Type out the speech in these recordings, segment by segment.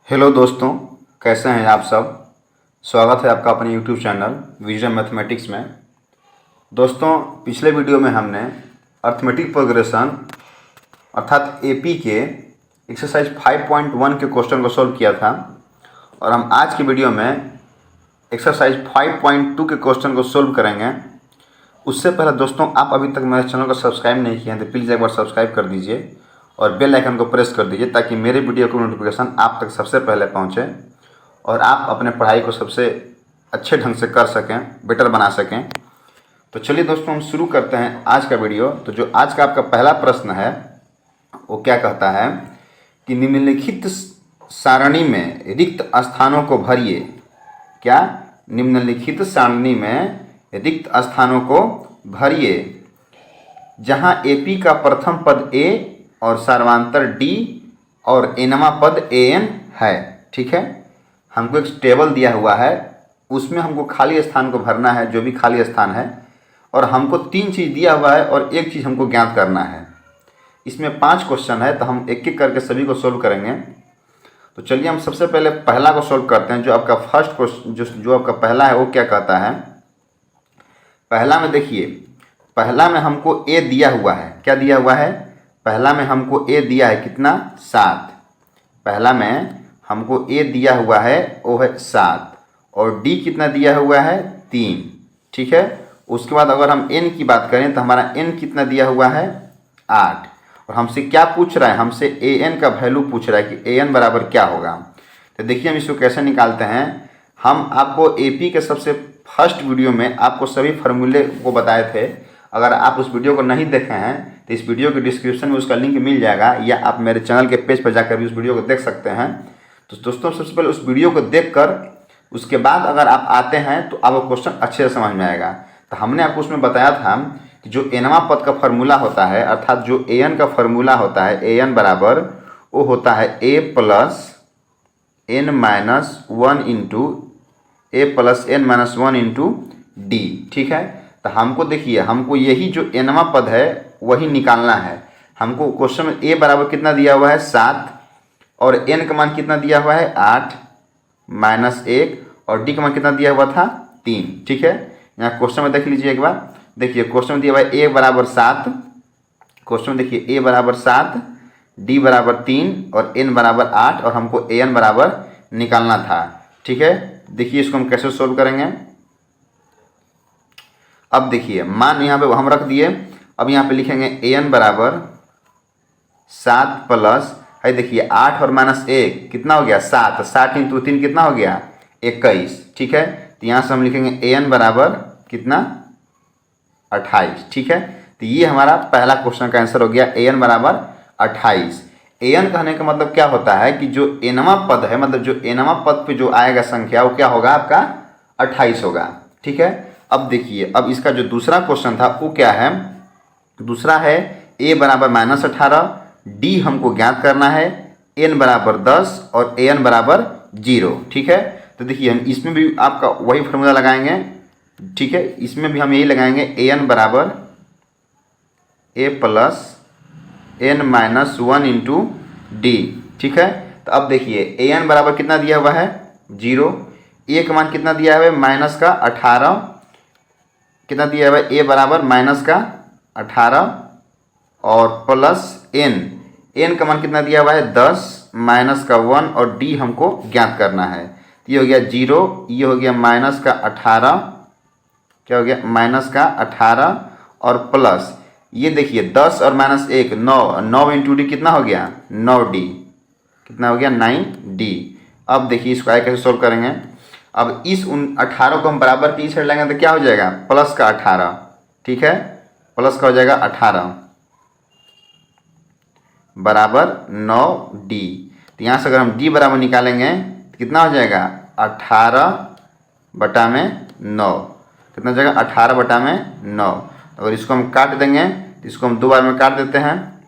Hello दोस्तों, कैसे हैं आप सब। स्वागत है आपका अपने यूट्यूब चैनल विजडम मैथमेटिक्स में। दोस्तों, पिछले वीडियो में हमने अर्थमेटिक प्रोग्रेशन अर्थात एपी के एक्सरसाइज 5.1 के क्वेश्चन को सॉल्व किया था और हम आज की वीडियो में एक्सरसाइज 5.2 के क्वेश्चन को सॉल्व करेंगे। उससे पहले दोस्तों, आप अभी तक मेरे चैनल को सब्सक्राइब नहीं किए हैं तो प्लीज़ एक बार सब्सक्राइब कर दीजिए और बेल आइकन को प्रेस कर दीजिए ताकि मेरे वीडियो का नोटिफिकेशन आप तक सबसे पहले पहुंचे और आप अपने पढ़ाई को सबसे अच्छे ढंग से कर सकें, बेटर बना सकें। तो चलिए दोस्तों, हम शुरू करते हैं आज का वीडियो। तो जो आज का आपका पहला प्रश्न है वो क्या कहता है कि निम्नलिखित सारणी में रिक्त स्थानों को भरिए। क्या? निम्नलिखित सारणी में रिक्त स्थानों को भरिए जहां एपी का प्रथम पद ए और सर्वांतर डी और एनवा पद एन है। ठीक है, हमको एक टेबल दिया हुआ है, उसमें हमको खाली स्थान को भरना है, जो भी खाली स्थान है, और हमको 3 चीज़ दिया हुआ है और एक चीज़ हमको ज्ञात करना है। इसमें 5 क्वेश्चन है, तो हम एक एक करके सभी को सोल्व करेंगे। तो चलिए हम सबसे पहले पहला को सोल्व करते हैं। जो आपका फर्स्ट क्वेश्चन जो आपका पहला है वो क्या कहता है। पहला में देखिए, पहला में हमको ए दिया हुआ है। क्या दिया हुआ है? पहला में हमको ए दिया है कितना? 7। पहला में हमको ए दिया हुआ है वो है 7 और डी कितना दिया हुआ है? 3। ठीक है, उसके बाद अगर हम एन की बात करें तो हमारा एन कितना दिया हुआ है? 8। और हमसे क्या पूछ रहा है? हमसे ए एन का वैल्यू पूछ रहा है कि ए एन बराबर क्या होगा। तो देखिए हम इसको कैसे निकालते हैं। हम आपको एपी के सबसे फर्स्ट वीडियो में आपको सभी फार्मूले को बताए थे। अगर आप उस वीडियो को नहीं देखे हैं तो इस वीडियो के डिस्क्रिप्शन में उसका लिंक मिल जाएगा, या आप मेरे चैनल के पेज पर जाकर भी उस वीडियो को देख सकते हैं। तो दोस्तों, सबसे पहले उस वीडियो को देखकर उसके बाद अगर आप आते हैं तो आपको क्वेश्चन अच्छे से समझ में आएगा। तो हमने आपको उसमें बताया था कि जो एनवा पद का फार्मूला होता है, अर्थात जो ए एन का फार्मूला होता है, ए एन बराबर वो होता है a plus n minus 1 into d. ठीक है, तो हमको देखिए, हमको यही जो एनवा पद है वही निकालना है। हमको क्वेश्चन में ए बराबर कितना दिया हुआ है? 7 और एन का मान कितना दिया हुआ है? 8 माइनस 1 और डी का मान कितना दिया हुआ था? 3। ठीक है, यहाँ क्वेश्चन में देख लीजिए एक बार। देखिए क्वेश्चन में दिया हुआ है ए बराबर 7। क्वेश्चन में देखिए ए बराबर 7, डी बराबर 3 और एन बराबर 8 और हमको ए एन बराबर निकालना था। ठीक है, देखिए इसको हम कैसे सोल्व करेंगे। अब देखिए, मान यहाँ पे हम रख दिए। अब यहाँ पे लिखेंगे ए एन बराबर 7 प्लस है, देखिए 8 और माइनस 1 कितना हो गया? 7। 7 इंटू 3 कितना हो गया? 21। ठीक है, तो यहाँ से हम लिखेंगे ए एन बराबर कितना? 28। ठीक है, तो ये हमारा पहला क्वेश्चन का आंसर हो गया, ए एन बराबर 28। ए एन कहने का मतलब क्या होता है कि जो एनवा पद है, मतलब जो एनवा पद पे जो आएगा संख्या वो क्या होगा? आपका 28 होगा। ठीक है, अब देखिए, अब इसका जो दूसरा क्वेश्चन था वो क्या है? दूसरा है ए बराबर -18, डी हमको ज्ञात करना है, एन बराबर 10 और ए एन बराबर 0। ठीक है, तो देखिए हम इसमें भी आपका वही फार्मूला लगाएंगे। ठीक है, इसमें भी हम यही लगाएंगे, ए एन बराबर a plus n minus 1 into d. ठीक है, तो अब देखिए ए एन बराबर कितना दिया हुआ है? 0। ए का मान कितना दिया हुआ है? माइनस का 18। कितना दिया हुआ है? ए बराबर माइनस का 18 और प्लस एन, एन का मान कितना दिया हुआ है? 10 माइनस का 1 और डी हमको ज्ञात करना है। ये हो गया 0, ये हो गया माइनस का 18, क्या हो गया? माइनस का 18 और प्लस ये देखिए 10 और माइनस 1 9, 9 इंटू डी कितना हो गया? 9d। कितना हो गया? 9d। अब देखिए इसको आगे कैसे सोल्व करेंगे। अब इस 18 को हम बराबर की साइड लेंगे तो क्या हो जाएगा? प्लस का 18। ठीक है, प्लस का हो जाएगा 18 बराबर 9d। तो यहाँ से अगर हम d बराबर निकालेंगे तो कितना हो जाएगा? 18/9। कितना हो जाएगा? 18/9। अगर इसको हम काट देंगे तो इसको हम 2 बार में काट देते हैं,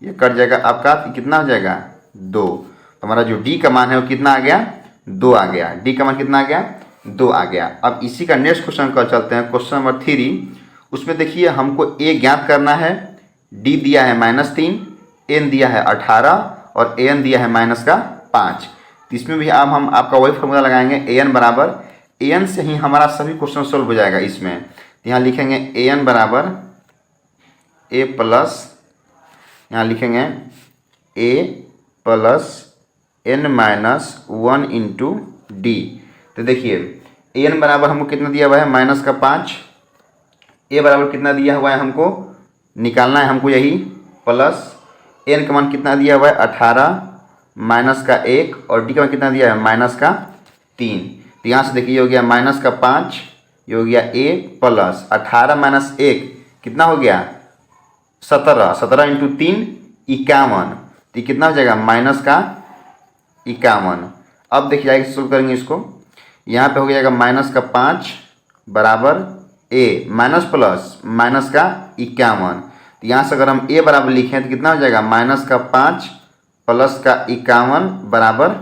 ये कट जाएगा आपका। कितना हो जाएगा? 2। तो हमारा जो d का मान है वो कितना आ गया? 2 आ गया। d का मान कितना आ गया? 2 आ गया। अब इसी का नेक्स्ट क्वेश्चन कर चलते हैं, क्वेश्चन नंबर 3। उसमें देखिए हमको a ज्ञात करना है, d दिया है -3, n दिया है 18 और an दिया है -5। तो इसमें भी अब हम आपका वही फॉर्मूला लगाएंगे, ए एन बराबर, ए एन से ही हमारा सभी क्वेश्चन सोल्व हो जाएगा इसमें। तो यहाँ लिखेंगे ए एन बराबर ए प्लस, यहाँ लिखेंगे a plus n minus 1 into d. तो देखिए ए एन बराबर हमको कितना दिया हुआ है, माइनस का 5, ए बराबर कितना दिया हुआ है हमको निकालना है हमको यही, प्लस एन का मान कितना दिया हुआ है 18 माइनस का 1 और डी का मान कितना दिया है माइनस का 3। तो यहाँ से देखिए ये हो गया माइनस का 5, ये हो गया ए प्लस 18 माइनस 1 कितना हो गया 17, 17 इंटू 3 51, तो कितना हो जाएगा माइनस का 51। अब देखिए आगे सोल्व करेंगे इसको, यहाँ पे हो जाएगा माइनस का 5 बराबर ए माइनस प्लस माइनस का 51। तो यहाँ से अगर हम ए बराबर लिखें तो कितना हो जाएगा माइनस का 5 प्लस का 51 बराबर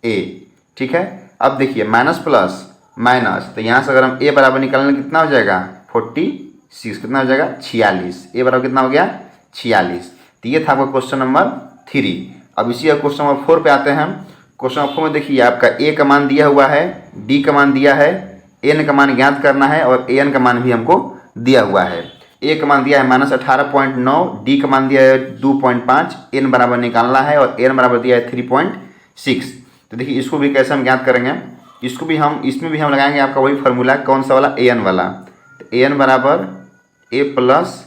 ए। ठीक है, अब देखिए माइनस प्लस माइनस, तो यहाँ से अगर हम ए बराबर निकालेंगे कितना हो जाएगा 46, कितना हो जाएगा 46, ए बराबर कितना हो गया 46। तो ये था आपका क्वेश्चन नंबर 3। अब इसी क्वेश्चन नंबर 4 पे आते हैं हम। क्वेश्चन नंबर 4 में देखिए आपका ए का मान दिया हुआ है, डी का मान दिया है, एन का मान ज्ञात करना है और ए एन का मान भी हमको दिया हुआ है। ए का मान दिया है माइनस 18.9, डी का मान दिया है 2.5, एन बराबर निकालना है और एन बराबर दिया है 3.6। तो देखिए इसको भी कैसे हम ज्ञात करेंगे, इसको भी हम इसमें भी हम लगाएंगे आपका वही फार्मूला, कौन सा वाला, ए एन वाला। तो ए एन बराबर a plus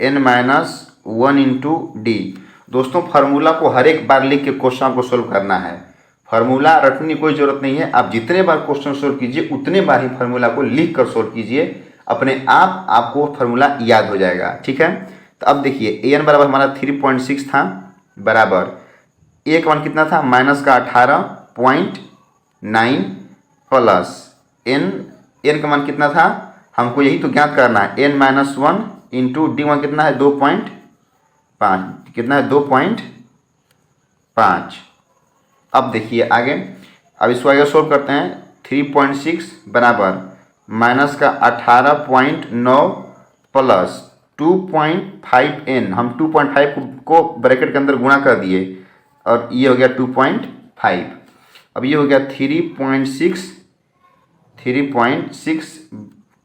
n minus 1 into d. दोस्तों फार्मूला को हर एक बार लिख के क्वेश्चन को सोल्व करना है, फार्मूला रटने की कोई ज़रूरत नहीं है। आप जितने बार क्वेश्चन सोल्व कीजिए उतने बार ही फार्मूला को लिख कर सोल्व कीजिए, अपने आप आपको फार्मूला याद हो जाएगा। ठीक है, तो अब देखिए ए एन बराबर हमारा 3.6 था, बराबर ए का मान कितना था माइनस का 18.9 प्लस एन का मान कितना था हमको यही तो ज्ञात करना है, n minus 1 into d one कितना है 2.5, कितना है 2.5। अब देखिए आगे, अब इसको आगे सोल्व करते हैं। 3.6 बराबर माइनस का 18.9 प्लस 2.5n, हम 2.5 को ब्रैकेट के अंदर गुणा कर दिए और ये हो गया 2.5। अब ये हो गया 3.6,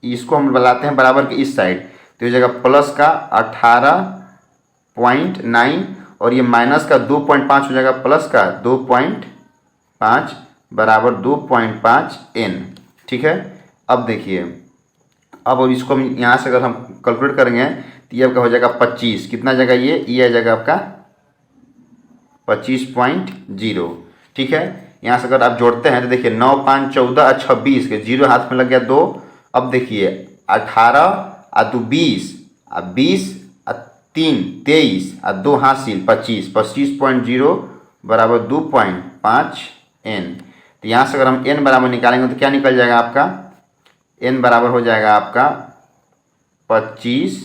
इसको हम बनाते हैं बराबर के इस साइड, तो ये जगह प्लस का 18.9 और ये माइनस का 2.5 हो जाएगा प्लस का 2.5 बराबर 2.5n। ठीक है, अब देखिए, अब इसको हम यहाँ से अगर हम कैलकुलेट करेंगे तो ये आपका हो जाएगा 25, कितना जाएगा ये आ जाएगा आपका 25.0। ठीक है, यहाँ से अगर आप जोड़ते हैं तो देखिए 9 5 14 26 के 0 हाथ में लग गया 2। अब देखिए 18 और 2 20 और 20 और 3 23 और 2 हासिल 25, 25.0 बराबर 2.5n। तो यहाँ से अगर हम n बराबर निकालेंगे तो क्या निकल जाएगा आपका, n बराबर हो जाएगा आपका 25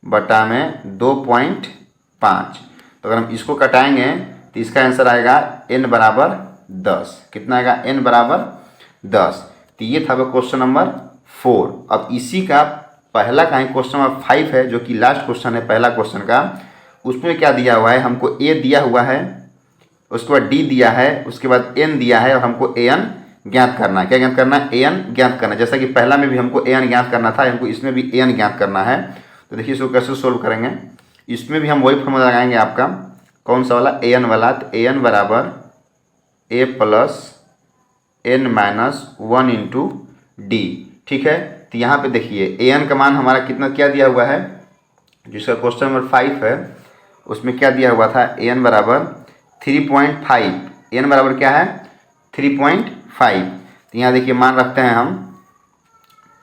बटा में 2.5। तो अगर हम इसको कटाएंगे तो इसका आंसर आएगा n बराबर 10, कितना आएगा n बराबर 10। तो ये था क्वेश्चन नंबर 4। अब इसी का पहला का ही क्वेश्चन नंबर 5 है, जो कि लास्ट क्वेश्चन है पहला क्वेश्चन का। उसमें क्या दिया हुआ है, हमको a दिया हुआ है, उसके बाद d दिया है, उसके बाद n दिया है और हमको an ज्ञात करना है। क्या ज्ञात करना है, an ज्ञात करना है। जैसा कि पहला में भी हमको an ज्ञात करना था, हमको इसमें भी an ज्ञात करना है। तो देखिए इसको कैसे सोल्व करेंगे, इसमें भी हम वही फॉर्मूला लगाएंगे आपका, कौन सा वाला, an वाला। तो an बराबर a plus n minus 1 into d. ठीक है, तो यहाँ पे देखिए an का मान हमारा कितना क्या दिया हुआ है, जिसका क्वेश्चन नंबर 5 है उसमें क्या दिया हुआ था, an बराबर 3.5, n बराबर क्या है 3.5। तो यहाँ देखिए मान रखते हैं हम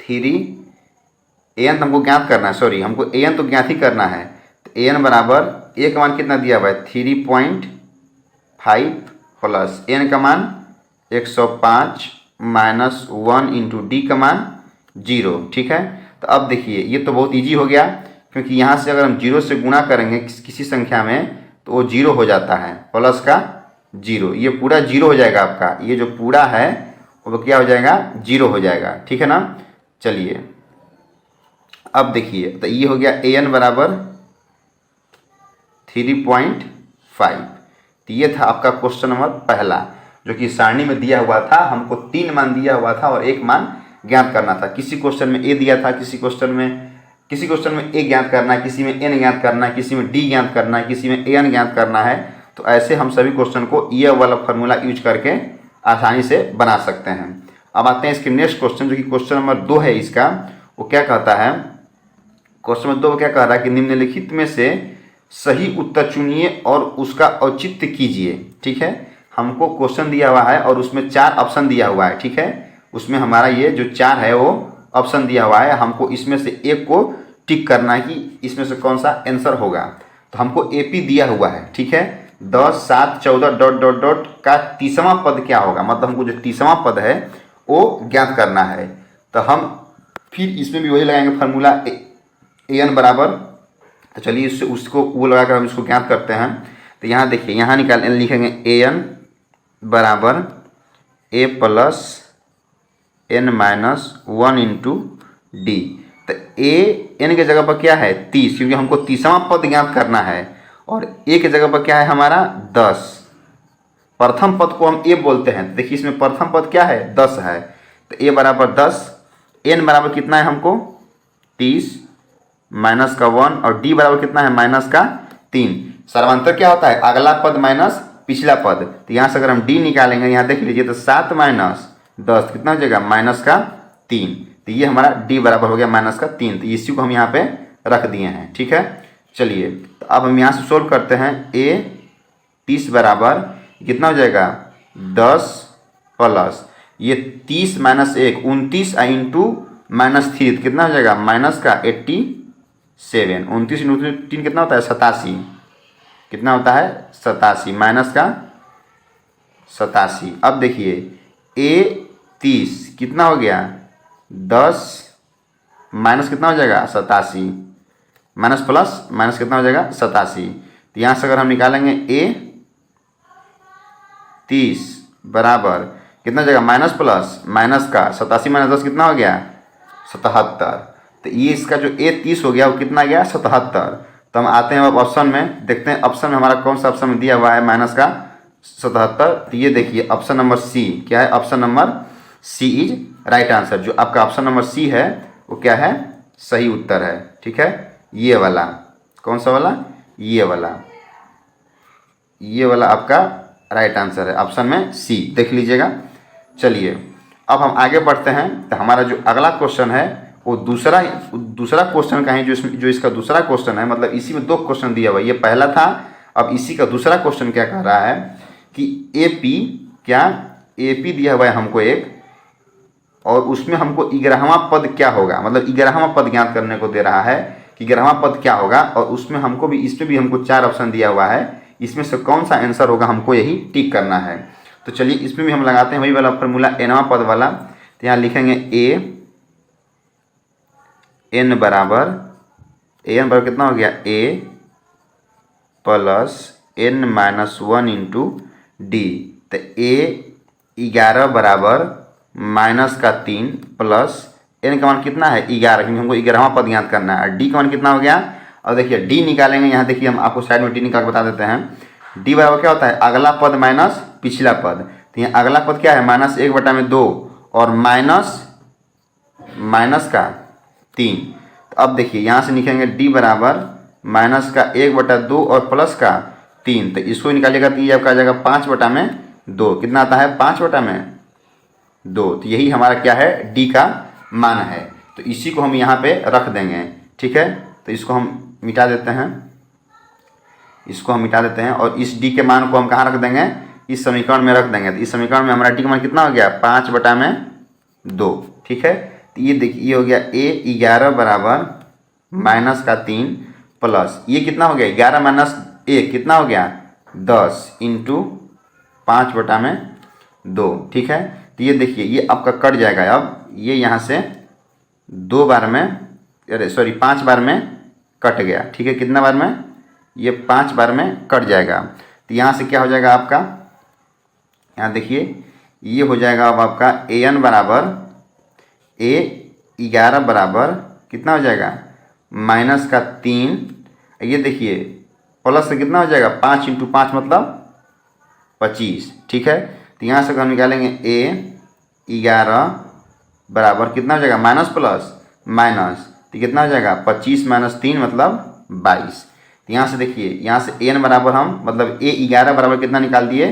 3, an तो हमको ज्ञात करना है, सॉरी हमको an तो ज्ञात ही करना है। तो an बराबर a का मान कितना दिया हुआ है 3.5 प्लस n का मान 105 माइनस 1 इंटू डी का मान 0। ठीक है, तो अब देखिए ये तो बहुत इजी हो गया, क्योंकि यहाँ से अगर हम 0 से गुणा करेंगे किसी संख्या में तो वो 0 हो जाता है, प्लस का 0, ये पूरा 0 हो जाएगा आपका, ये जो पूरा है वो क्या हो जाएगा 0 हो जाएगा। ठीक है ना, चलिए अब देखिए, तो ये हो गया an बराबर 3.5। तो ये था आपका क्वेश्चन नंबर पहला। जो कि सारणी में दिया हुआ था, हमको 3 मान दिया हुआ था और 1 मान ज्ञात करना था। किसी क्वेश्चन में ए दिया था, किसी क्वेश्चन में ए ज्ञात करना है, किसी में एन ज्ञात करना है, किसी में डी ज्ञात करना है, किसी में एन ज्ञात करना है। तो ऐसे हम सभी क्वेश्चन को ये वाला फार्मूला यूज करके आसानी से बना सकते हैं। अब आते हैं इसके नेक्स्ट क्वेश्चन, जो कि क्वेश्चन नंबर 2 है इसका। वो क्या कहता है, क्वेश्चन नंबर 2 क्या कह रहा है कि निम्नलिखित में से सही उत्तर चुनिए और उसका औचित्य कीजिए। ठीक है, हमको क्वेश्चन दिया हुआ है और उसमें 4 ऑप्शन दिया हुआ है। ठीक है, उसमें हमारा ये जो 4 है वो ऑप्शन दिया हुआ है, हमको इसमें से एक को टिक करना है कि इसमें से कौन सा आंसर होगा। तो हमको एपी दिया हुआ है। ठीक है, 10, 7, 14 डॉट डॉट डॉट का 30वां पद क्या होगा, मतलब हमको जो 30वां पद है वो ज्ञात करना है। तो हम फिर इसमें भी वही लगाएंगे फार्मूला ए एन बराबर। तो चलिए इससे उसको वो लगाकर हम इसको ज्ञात करते हैं। तो यहाँ देखिए, यहाँ लिखेंगे ए एन बराबर a plus n minus 1 into d. तो ए एन के जगह पर क्या है 30, क्योंकि हमको 30वां पद ज्ञात करना है। और ए के जगह पर क्या है हमारा 10। प्रथम पद को हम ए बोलते हैं। देखिए इसमें प्रथम पद क्या है 10 है। तो ए बराबर 10, एन बराबर कितना है हमको 30 माइनस का 1 और डी बराबर कितना है माइनस का 3। सर्वांतर क्या होता है अगला पद माइनस पिछला पद। तो यहाँ से अगर हम डी निकालेंगे, यहाँ देख लीजिए, तो 7 माइनस 10 कितना हो जाएगा माइनस का 3। तो ये हमारा डी बराबर हो गया माइनस का 3। तो इसी को हम यहाँ पे रख दिए हैं। ठीक है, चलिए तो अब हम यहाँ से सोल्व करते हैं। ए 30 बराबर कितना हो जाएगा 10 प्लस ये 30 माइनस 1 29 इंटू माइनस 3 कितना हो जाएगा माइनस का 87। 29 इंटू 3 कितना होता है 87। कितना होता है 87 माइनस का 87। अब देखिए ए 30 कितना हो गया 10 माइनस कितना हो जाएगा 87 माइनस प्लस माइनस कितना हो जाएगा 87। तो यहाँ से अगर हम निकालेंगे ए 30 बराबर कितना हो जाएगा माइनस प्लस माइनस का 87 माइनस 10 कितना हो गया 77। तो ये इसका जो ए 30 हो गया वो कितना गया 77। तो हम आते हैं अब ऑप्शन में, देखते हैं ऑप्शन में हमारा कौन सा ऑप्शन में दिया हुआ है माइनस का 77। तो ये देखिए ऑप्शन नंबर सी क्या है, option number C is right answer. जो आपका ऑप्शन नंबर सी है वो क्या है सही उत्तर है। ठीक है, ये वाला कौन सा वाला, ये वाला आपका राइट आंसर है, ऑप्शन में सी देख लीजिएगा। चलिए अब हम आगे बढ़ते हैं। तो हमारा जो अगला क्वेश्चन है वो दूसरा क्वेश्चन का है, जो इसका दूसरा क्वेश्चन है, मतलब इसी में 2 क्वेश्चन दिया हुआ है। ये पहला था, अब इसी का दूसरा क्वेश्चन क्या कह रहा है कि एपी दिया हुआ है हमको एक, और उसमें हमको 11वां पद क्या होगा, मतलब 11वां पद ज्ञात करने को दे रहा है कि 11वां पद क्या होगा। और उसमें हमको भी, इसमें भी हमको 4 ऑप्शन दिया हुआ है, इसमें से कौन सा आंसर होगा हमको यही टिक करना है। तो चलिए इसमें भी हम लगाते हैं वही वाला फार्मूला एनवां पद वाला। तो यहाँ लिखेंगे एन बराबर कितना हो गया a plus n minus 1 into d. तो ए 11 बराबर माइनस का 3 प्लस एन का मान कितना है 11, क्योंकि हमको 11वां पद ज्ञात करना है। डी का मान कितना हो गया, और देखिए डी निकालेंगे, यहाँ देखिए हम आपको साइड में डी निकाल बता देते हैं। डी बराबर क्या होता है अगला पद माइनस पिछला पद। तो यहाँ अगला पद क्या है -1/2 और माइनस का 3। तो अब देखिए यहाँ से लिखेंगे डी बराबर माइनस का 1/2 और प्लस का 3। तो इसको निकालिएगा तो ये आपका आ जाएगा 5/2। कितना आता है 5/2। तो यही हमारा क्या है डी का मान है। तो इसी को हम यहाँ पे रख देंगे। ठीक है, तो इसको हम मिटा देते हैं, और इस डी के मान को हम कहाँ रख देंगे, इस समीकरण में रख देंगे। तो इस समीकरण में हमारा डी का मान कितना हो गया 5/2। ठीक है, तो ये देखिए ये हो गया ए 11 बराबर माइनस का 3 प्लस ये कितना हो गया 11 माइनस 1 कितना हो गया 10 इंटू 5/2। ठीक है, तो ये देखिए ये आपका कट जाएगा। अब ये यहाँ से 5 बार में कट गया। ठीक है, कितना बार में, ये 5 बार में कट जाएगा। तो यहाँ से क्या हो जाएगा आपका, यहाँ देखिए ये हो जाएगा अब आपका ए एन बराबर ए 11 बराबर कितना हो जाएगा माइनस का 3। ये देखिए प्लस से कितना हो जाएगा 5 इंटू 5 मतलब 25। ठीक है, तो यहाँ से हम निकालेंगे A11 बराबर कितना हो जाएगा, माइनस प्लस माइनस, तो कितना हो जाएगा 25 माइनस 3 मतलब 22। तो यहाँ से देखिए, यहाँ से n बराबर हम मतलब A11 बराबर कितना निकाल दिए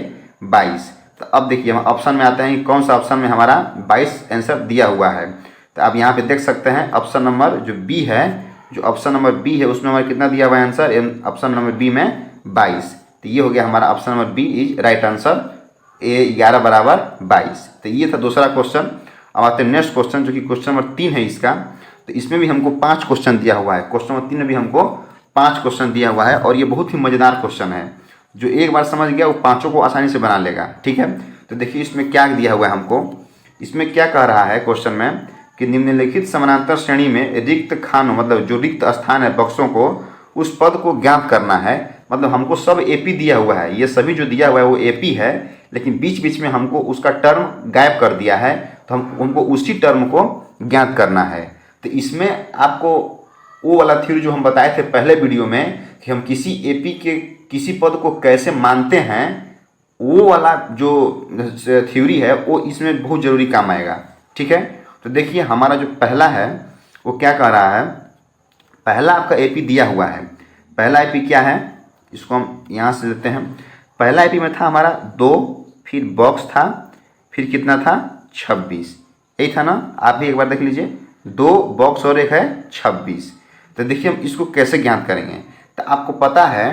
22। तो अब देखिए हम ऑप्शन में आते हैं कि कौन सा ऑप्शन में हमारा 22 आंसर दिया हुआ है। तो आप यहाँ पे देख सकते हैं ऑप्शन नंबर जो बी है, जो ऑप्शन नंबर बी है उसमें हमारा कितना दिया हुआ है आंसर, ऑप्शन नंबर बी में 22। तो ये हो गया हमारा option number B is right answer, A11 बराबर 22। तो ये था दूसरा क्वेश्चन। अब आते हैं नेक्स्ट क्वेश्चन जो कि क्वेश्चन नंबर 3 है इसका। तो इसमें भी हमको 5 क्वेश्चन दिया हुआ है, क्वेश्चन नंबर 3 में भी हमको 5 क्वेश्चन दिया हुआ है और ये बहुत ही मज़ेदार क्वेश्चन है। जो एक बार समझ गया वो पाँचों को आसानी से बना लेगा, ठीक है। तो देखिए इसमें क्या दिया हुआ है हमको, इसमें क्या कह रहा है क्वेश्चन में कि निम्नलिखित समानांतर श्रेणी में रिक्त खानों मतलब जो रिक्त स्थान है बक्सों को उस पद को ज्ञात करना है। मतलब हमको सब AP दिया हुआ है, ये सभी जो दिया हुआ है वो AP है, लेकिन बीच बीच में हमको उसका टर्म गायब कर दिया है, तो हमको उसी टर्म को ज्ञात करना है। तो इसमें आपको वो वाला थ्योरी जो हम बताए थे पहले वीडियो में कि हम किसी AP के किसी पद को कैसे मानते हैं, वो वाला जो थ्योरी है वो इसमें बहुत ज़रूरी काम आएगा, ठीक है। तो देखिए हमारा जो पहला है वो क्या कह रहा है, पहला आपका AP दिया हुआ है। पहला AP क्या है, इसको हम यहाँ से लेते हैं। पहला AP में था हमारा 2, फिर बॉक्स था, फिर कितना था 26, यही था ना। आप भी एक बार देख लीजिए, 2 बॉक्स और एक है 26। तो देखिए हम इसको कैसे ज्ञात करेंगे। तो आपको पता है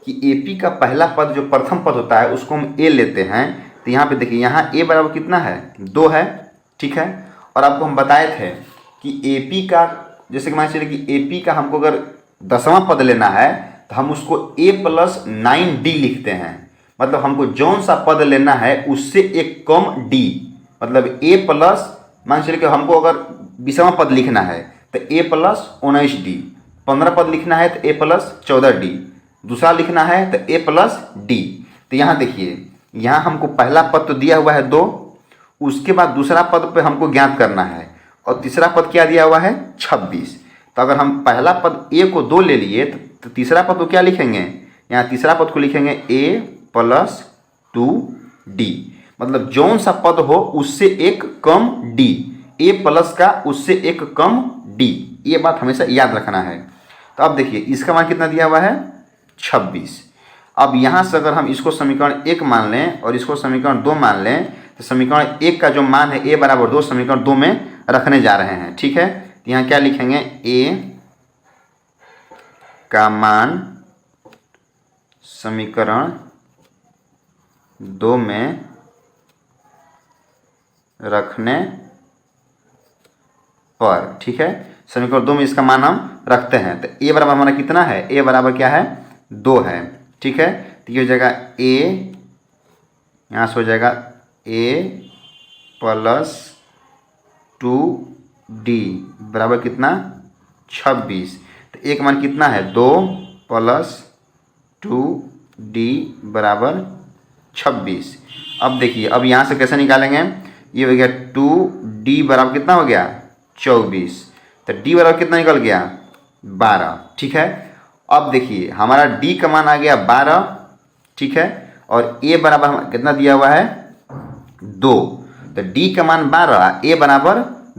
कि AP का पहला पद जो प्रथम पद होता है उसको हम A लेते हैं। तो यहाँ पे देखिए, यहाँ A बराबर कितना है 2 है, ठीक है। और आपको हम बताए थे कि AP का जैसे कि मान चलिए कि AP का हमको अगर 10वां पद लेना है तो हम उसको A + 9D लिखते हैं। मतलब हमको जौन सा पद लेना है उससे एक कम D, मतलब A प्लस, मान चलिए कि हमको अगर 20वां पद लिखना है तो A + 19D, 15 पद लिखना है तो A + 14D, दूसरा लिखना है तो A + D। तो यहाँ देखिए, यहाँ हमको पहला पद तो दिया हुआ है 2, उसके बाद दूसरा पद पे हमको ज्ञात करना है, और तीसरा पद क्या दिया हुआ है 26। तो अगर हम पहला पद A को 2 ले लिए तो तीसरा पद को क्या लिखेंगे, यहाँ तीसरा पद को लिखेंगे A + 2D। मतलब जौन सा पद हो उससे एक कम D, A प्लस का उससे एक कम D, ये बात हमेशा याद रखना है। तो अब देखिए इसका मान कितना दिया हुआ है 26। अब यहाँ से अगर हम इसको समीकरण 1 मान लें और इसको समीकरण 2 मान लें तो समीकरण 1 का जो मान है A बराबर 2 समीकरण 2 में रखने जा रहे हैं, ठीक है। तो यहाँ क्या लिखेंगे, A का मान समीकरण 2 में रखने पर, ठीक है। समीकरण 2 में इसका मान हम रखते हैं। तो A बराबर हमारा कितना है, A बराबर क्या है 2 है, ठीक है। तो ये हो जाएगा A, यहाँ से हो जाएगा A + 2D बराबर कितना 26। तो एक मान कितना है 2 + 2D बराबर 26। अब देखिए, अब यहाँ से कैसे निकालेंगे, ये हो गया 2D बराबर कितना हो गया 24। तो D बराबर कितना निकल गया 12, ठीक है। अब देखिए हमारा D का मान आ गया 12, ठीक है, और A बराबर हमारा कितना दिया हुआ है 2। तो D का मान 12, A बराबर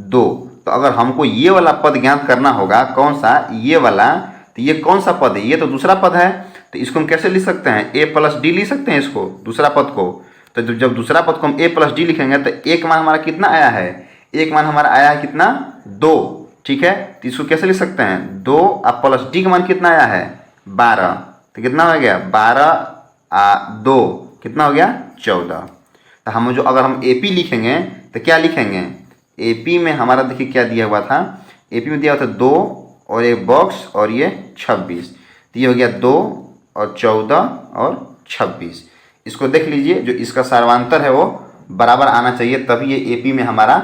2। तो अगर हमको ये वाला पद ज्ञात करना होगा, कौन सा, ये वाला, तो ये कौन सा पद है, ये तो दूसरा पद है। तो इसको हम कैसे लिख सकते हैं, A + D लिख सकते हैं इसको, दूसरा पद को। तो जब दूसरा पद को हम A + D लिखेंगे तो एक मान हमारा कितना आया है, एक मान हमारा आया है कितना 2, ठीक है। तो इसको कैसे लिख सकते हैं 2 + D का मान कितना आया है 12। तो कितना हो गया 12 2 कितना हो गया 14। तो हम जो अगर हम AP लिखेंगे तो क्या लिखेंगे, AP में हमारा देखिए क्या दिया हुआ था, AP में दिया हुआ था 2 और एक बॉक्स और ये 26। तो ये हो गया 2 और 14 और 26। इसको देख लीजिए, जो इसका सर्वांतर है वो बराबर आना चाहिए तभी ये AP में हमारा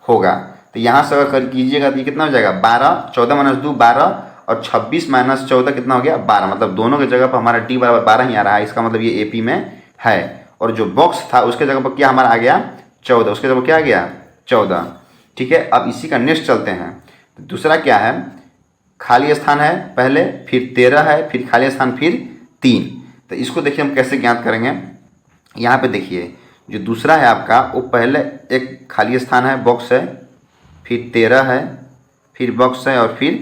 होगा। तो यहाँ से अगर कर कीजिएगा तो ये कितना हो जाएगा 12, 14 - 2 12 और 26 - 14 कितना हो गया 12। मतलब दोनों की जगह पर हमारा D बराबर 12 ही आ रहा है, इसका मतलब ये AP में है। और जो बॉक्स था उसके जगह पर क्या हमारा आ गया 14, उसके जगह पर क्या आ गया 14, ठीक है। अब इसी का नेक्स्ट चलते हैं। तो दूसरा क्या है, खाली स्थान है पहले, फिर 13 है, फिर खाली स्थान, फिर 3। तो इसको देखिए हम कैसे ज्ञात करेंगे। यहाँ पे देखिए जो दूसरा है आपका वो पहले एक खाली स्थान है, बॉक्स है, फिर 13 है, फिर बॉक्स है और फिर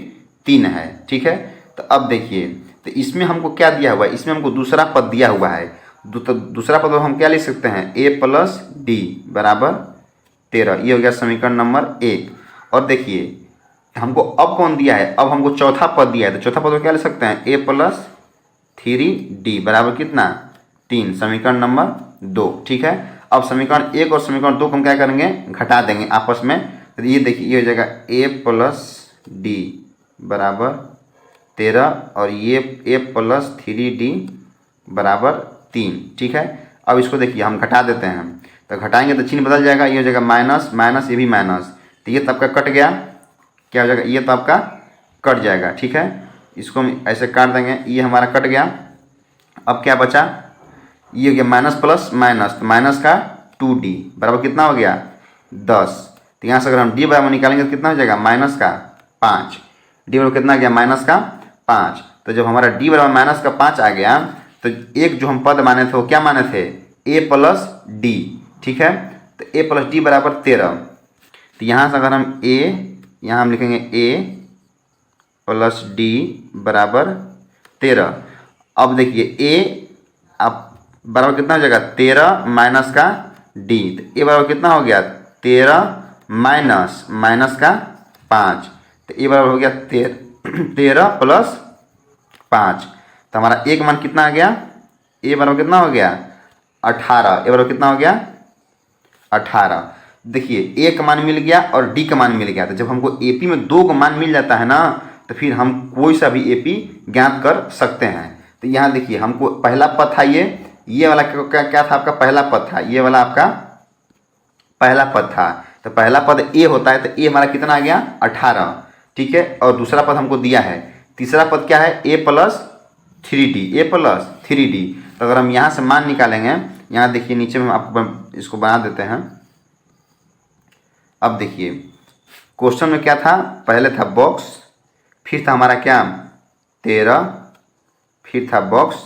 3 है। ठीक है, तो अब देखिए, तो इसमें हमको क्या दिया हुआ है, इसमें हमको दूसरा पद दिया हुआ है। तो दूसरा पद हम क्या लिख सकते हैं, a प्लस डी बराबर 13। ये हो गया समीकरण नंबर 1। और देखिए हमको अब कौन दिया है, अब हमको चौथा पद दिया है, तो चौथा पद को क्या लिख सकते हैं, a प्लस 3d बराबर कितना, 3, समीकरण नंबर 2। ठीक है, अब समीकरण 1 और समीकरण 2 को हम क्या करेंगे, घटा देंगे आपस में। तो ये देखिए ये हो जाएगा a प्लस डी बराबर 13 और ये a प्लस 3d बराबर 3। ठीक है, अब इसको देखिए हम घटा देते हैं, तो घटाएंगे तो चिन्ह बदल जाएगा, ये हो जाएगा माइनस माइनस, ये भी माइनस, तो ये तो आपका कट गया, क्या हो जाएगा, ये तो आपका कट जाएगा। ठीक है, इसको हम ऐसे काट देंगे, ये हमारा कट गया। अब क्या बचा, ये हो गया माइनस प्लस माइनस, तो माइनस का 2d बराबर कितना हो गया, 10। तो यहाँ से अगर हम d बराबर निकालेंगे तो कितना हो जाएगा, माइनस का 5। d बराबर कितना आ गया, माइनस का 5। तो जब हमारा d बराबर माइनस का 5 आ गया, तो एक जो हम पद माने थे वो क्या माने थे, a प्लस डी। ठीक है, तो a प्लस डी बराबर 13। तो यहाँ से अगर हम यहाँ हम लिखेंगे a प्लस डी बराबर 13। अब देखिए a अब बराबर कितना हो जाएगा, 13 माइनस का d, तो a बराबर कितना हो गया, 13 माइनस माइनस का 5, तो a बराबर हो गया 13 प्लस 5। तो हमारा a का मान कितना आ गया, a बराबर कितना हो गया, 18। a बराबर कितना हो गया, 18। देखिए a का मान मिल गया और d का मान मिल गया। तो जब हमको AP में 2 का मान मिल जाता है ना, तो फिर हम कोई सा भी AP ज्ञात कर सकते हैं। तो यहाँ देखिए हमको पहला पद था, ये वाला क्या था आपका, पहला पद था, ये वाला आपका पहला पद था। तो पहला पद a होता है, तो a हमारा कितना आ गया, 18। ठीक है, और दूसरा पद हमको दिया है, तीसरा पद क्या है, a plus 3d, a plus 3d। तो अगर हम यहाँ से मान निकालेंगे, यहाँ देखिए नीचे में हम आपको इसको बना देते हैं। अब देखिए क्वेश्चन में क्या था, पहले था बॉक्स, फिर था हमारा क्या 13, फिर था बॉक्स,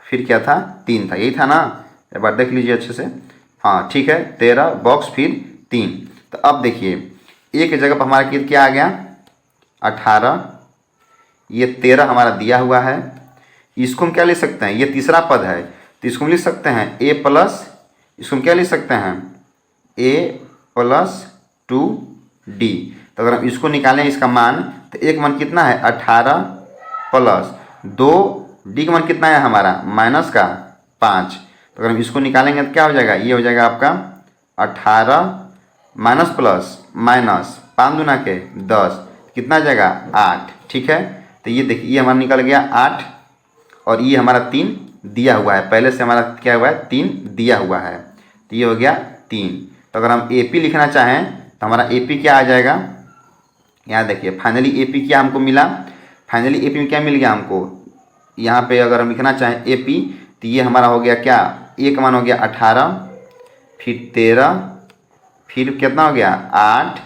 फिर क्या था 3 था, यही था ना, एक बार देख लीजिए अच्छे से। हाँ ठीक है, 13 बॉक्स फिर 3। तो अब देखिए एक जगह पर हमारा क्या आ गया, 18, ये 13 हमारा दिया हुआ है। इसको हम क्या लिख सकते हैं, ये तीसरा पद है, तो इसको हम लिख सकते हैं a प्लस, इसको हम क्या लिख सकते हैं, a प्लस 2d। तो अगर हम इसको निकालें इसका मान, तो एक मान कितना है, 18 प्लस 2d का मान कितना है हमारा, माइनस का 5। तो अगर हम इसको निकालेंगे तो क्या हो जाएगा, ये हो जाएगा आपका 18 माइनस प्लस माइनस 5 दूना के 10, कितना आ जाएगा 8। ठीक है, तो ये देखिए ये हमारा निकल गया 8 और ये हमारा 3 दिया हुआ है, पहले से हमारा क्या हुआ है, 3 दिया हुआ है, तो ये हो गया 3। तो अगर हम AP लिखना चाहें तो हमारा AP क्या आ जाएगा, यहाँ देखिए फाइनली AP क्या हमको मिला, फाइनली AP में क्या मिल गया हमको, यहाँ पे अगर हम लिखना चाहें AP, तो ये हमारा हो गया क्या, A का मान हो गया 18, फिर 13, फिर कितना हो गया 8,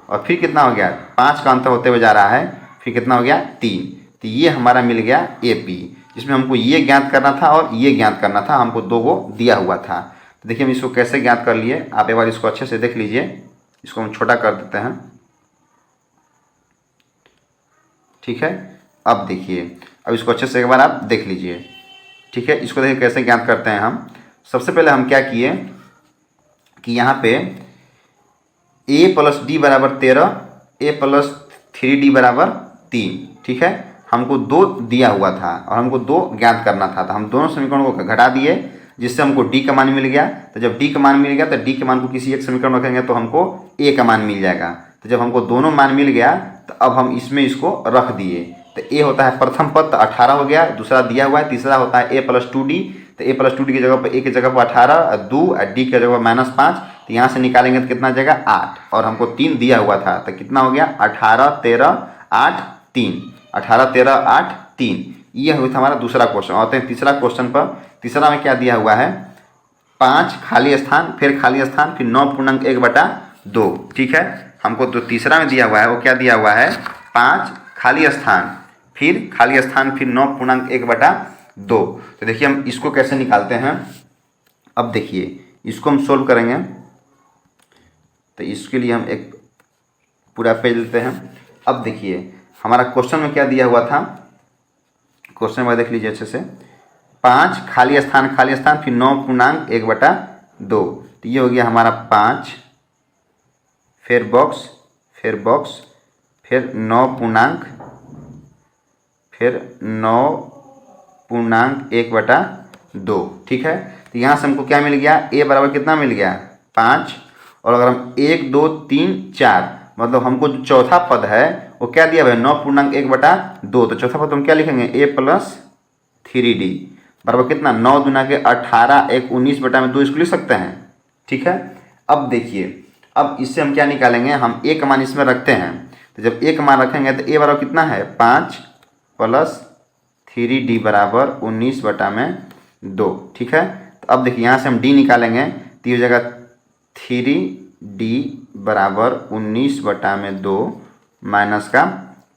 और फिर कितना हो गया 5 का अंतर होते हुए जा रहा है, फिर कितना हो गया 3। तो ये हमारा मिल गया AP, जिसमें हमको ये ज्ञात करना था और ये ज्ञात करना था, हमको 2 को दिया हुआ था। तो देखिए हम इसको कैसे ज्ञात कर लिए, आप एक बार इसको अच्छे से देख लीजिए। इसको हम छोटा कर देते हैं। ठीक है, अब देखिए, अब इसको अच्छे से एक बार आप देख लीजिए। ठीक है, इसको देखिए कैसे ज्ञात करते हैं हम। सबसे पहले हम क्या किए कि यहाँ पे a प्लस डी बराबर 13, a प्लस 3d बराबर 3। ठीक है, हमको 2 दिया हुआ था और हमको 2 ज्ञात करना था, तो हम दोनों समीकरणों को घटा दिए, जिससे हमको d का मान मिल गया। तो जब d का मान मिल गया तो d के मान को किसी एक समीकरण में रखेंगे तो हमको a का मान मिल जाएगा। तो जब हमको दोनों मान मिल गया तो अब हम इसमें इसको रख दिए। तो a होता है प्रथम पद, तो 18 हो गया, दूसरा दिया हुआ है, तीसरा होता है a प्लस 2d। तो a प्लस 2d की जगह पर a की जगह पर 18 और 2 और d की जगह पर -5, तो यहाँ से निकालेंगे तो कितना जाएगा 8, और हमको 3 दिया हुआ था, तो कितना हो गया 18 13 8 3, 18 13 8 3। ये हुआ था हमारा दूसरा क्वेश्चन। आते हैं तीसरा क्वेश्चन पर। तीसरा में क्या दिया हुआ है, 5 खाली स्थान, फिर खाली स्थान, फिर 9.1/2। ठीक है, हमको जो तीसरा में दिया हुआ है वो क्या दिया हुआ है, 5 खाली स्थान, फिर खाली स्थान, फिर 9.1/2। तो देखिए हम इसको कैसे निकालते हैं। अब देखिए इसको हम सोल्व करेंगे। तो इसके लिए हम एक पूरा पेज लेते हैं। अब देखिए हमारा क्वेश्चन में क्या दिया हुआ था, क्वेश्चन में देख लीजिए अच्छे से। 5 खाली स्थान फिर 9 पूर्णांक 1/2। तो ये हो गया हमारा 5, फिर बॉक्स फिर 9 पूर्णांक, फिर 9 पूर्णांक 1/2। ठीक है। तो यहाँ से हमको क्या मिल गया, ए बराबर कितना मिल गया 5। और अगर हम 1 2 3 4 मतलब हमको जो चौथा पद है वो क्या दिया हुआ है 9 पूर्णांक 1/2। तो चौथा पद हम क्या लिखेंगे a + 3d बराबर कितना 9 दूना के 18 1 19/2 इसको लिख सकते हैं। ठीक है। अब देखिए अब इससे हम क्या निकालेंगे, हम a का मान इसमें रखते हैं। तो जब a का मान रखेंगे तो a बराबर कितना है 5 + 3d बराबर 19/2। ठीक है। तो अब देखिए यहाँ से हम d निकालेंगे तो ये हो जाएगा 3d बराबर 19/2 माइनस का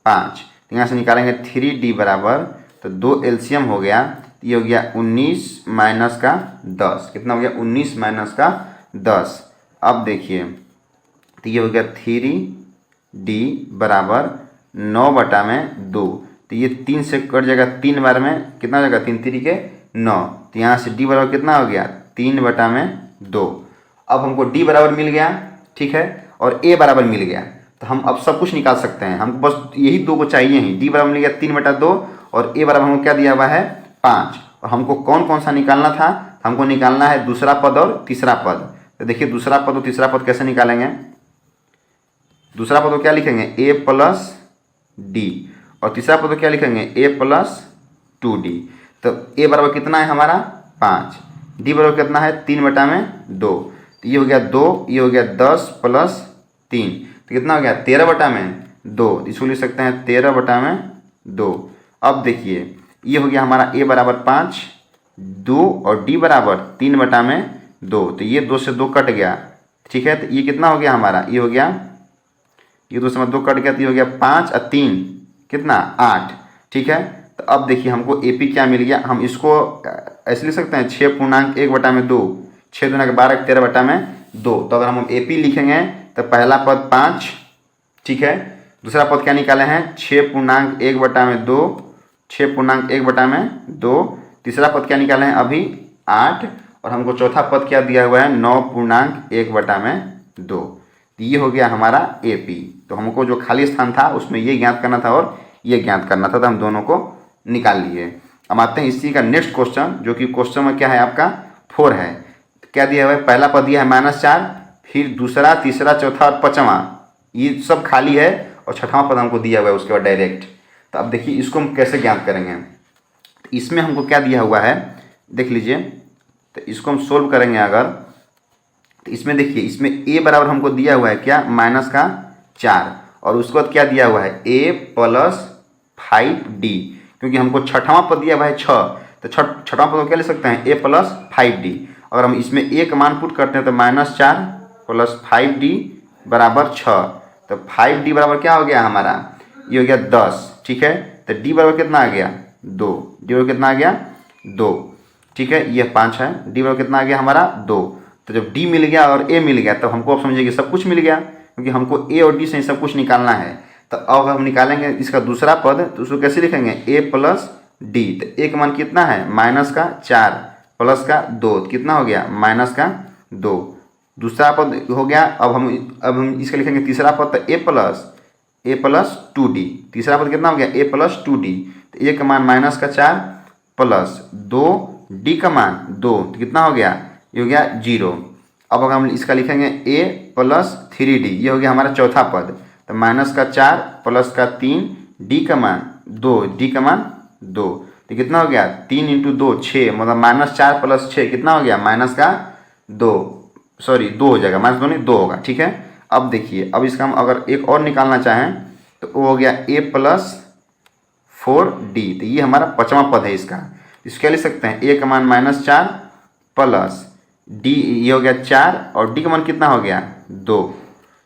5। तो यहाँ से निकालेंगे 3d बराबर, तो 2 एलसीएम हो गया, तो ये हो गया 19 माइनस का 10। कितना हो गया 19 माइनस का 10। अब देखिए तो ये हो गया 3d बराबर 9/2। तो ये 3 से कट जाएगा, 3 बार में कितना हो जाएगा 3 3 के 9। तो यहाँ से d बराबर कितना हो गया 3/2। अब हमको d बराबर मिल गया। ठीक है। और a बराबर मिल गया। तो हम अब सब कुछ निकाल सकते हैं, हमको बस यही दो को चाहिए ही। d बराबर मिल गया 3/2 और a बराबर हमको क्या दिया हुआ है 5। और हमको कौन कौन सा निकालना था, हमको निकालना है दूसरा पद और तीसरा पद। तो देखिए दूसरा पद और तीसरा पद कैसे निकालेंगे। दूसरा पद को क्या लिखेंगे a + d और तीसरा पद को क्या लिखेंगे a + 2d। तो a बराबर कितना है हमारा 5, d बराबर कितना है 3/2। तो ये हो गया 2, ये हो गया 10 + 3, तो कितना हो गया 13/2। इसको लिख सकते हैं 13/2। अब देखिए ये हो गया हमारा a बराबर 5, 2 और d बराबर 3/2। तो ये 2 से 2 कट गया। ठीक है। तो ये कितना हो गया हमारा, ये हो गया, ये 2 से 2 कट गया, तो ये हो गया 5 और 3 कितना 8। ठीक है। तो अब देखिए हमको AP क्या मिल गया, हम इसको ऐसे लिख सकते हैं 6 पूर्णांक 1/2, 6 दूना के 12 13/2। तो अगर हम AP लिखेंगे तो पहला पद 5। ठीक है। दूसरा पद क्या निकाले हैं 6 पूर्णांक 1/2, 6 पूर्णांक 1/2। तीसरा पद क्या निकाले हैं अभी 8। और हमको चौथा पद क्या दिया हुआ है 9 पूर्णांक 1/2। ये हो गया हमारा AP। तो हमको जो खाली स्थान था उसमें ये ज्ञात करना था और ये ज्ञात करना था, तो हम दोनों को निकाल लिए। अब आते हैं इसी का नेक्स्ट क्वेश्चन, जो कि क्वेश्चन में क्या है आपका 4 है। क्या दिया हुआ है, पहला पद दिया है -4, फिर दूसरा तीसरा चौथा और पाँचवा ये सब खाली है और छठवां पद हमको दिया हुआ है उसके बाद डायरेक्ट। तो अब देखिए इसको हम कैसे ज्ञात करेंगे। तो इसमें हमको क्या दिया हुआ है देख लीजिए। तो इसको हम सोल्व करेंगे अगर, तो इसमें देखिए इसमें a बराबर हमको दिया हुआ है क्या -4 और उसके बाद क्या दिया हुआ है a + 5d, क्योंकि हमको छठवां पद दिया हुआ है 6। तो छठवां पद को क्या ले सकते हैं a + 5d। अगर हम इसमें a का मान पुट करते हैं तो -4 + 5d बराबर 6। तो 5d बराबर क्या हो गया हमारा, ये हो गया 10। ठीक है। तो d बराबर कितना आ गया 2, d बराबर कितना आ गया 2। ठीक है। ये 5 है, d बराबर कितना आ गया हमारा 2। तो जब d मिल गया और a मिल गया तो हमको अब समझिए कि सब कुछ मिल गया, क्योंकि हमको a और d से सब कुछ निकालना है। तो अब हम निकालेंगे इसका दूसरा पद, तो उसको कैसे लिखेंगे a + d। तो a का मान कितना है -4 + 2, कितना हो गया -2। दूसरा पद हो गया। अब हम इसका लिखेंगे तीसरा पद, तो a + 2d। तीसरा पद कितना हो गया a + 2d। तो a का मान -4 + 2, d का मान 2, तो कितना हो गया, ये हो गया 0। अब अगर हम इसका लिखेंगे a + 3d, ये हो गया हमारा चौथा पद। तो -4 + 3, d का मान 2, d का मान 2, तो कितना हो गया 3 × 2 6, मतलब -4 + 6 कितना हो गया -2, सॉरी 2 हो जाएगा, -2 नहीं 2 होगा। ठीक है। अब देखिए अब इसका हम अगर एक और निकालना चाहें तो वो हो गया a + 4d। तो ये हमारा पाँचवा पद है इसका। इसको क्या लिख सकते हैं a का मान -4 + d, ये हो गया 4 और d का मान कितना हो गया 2।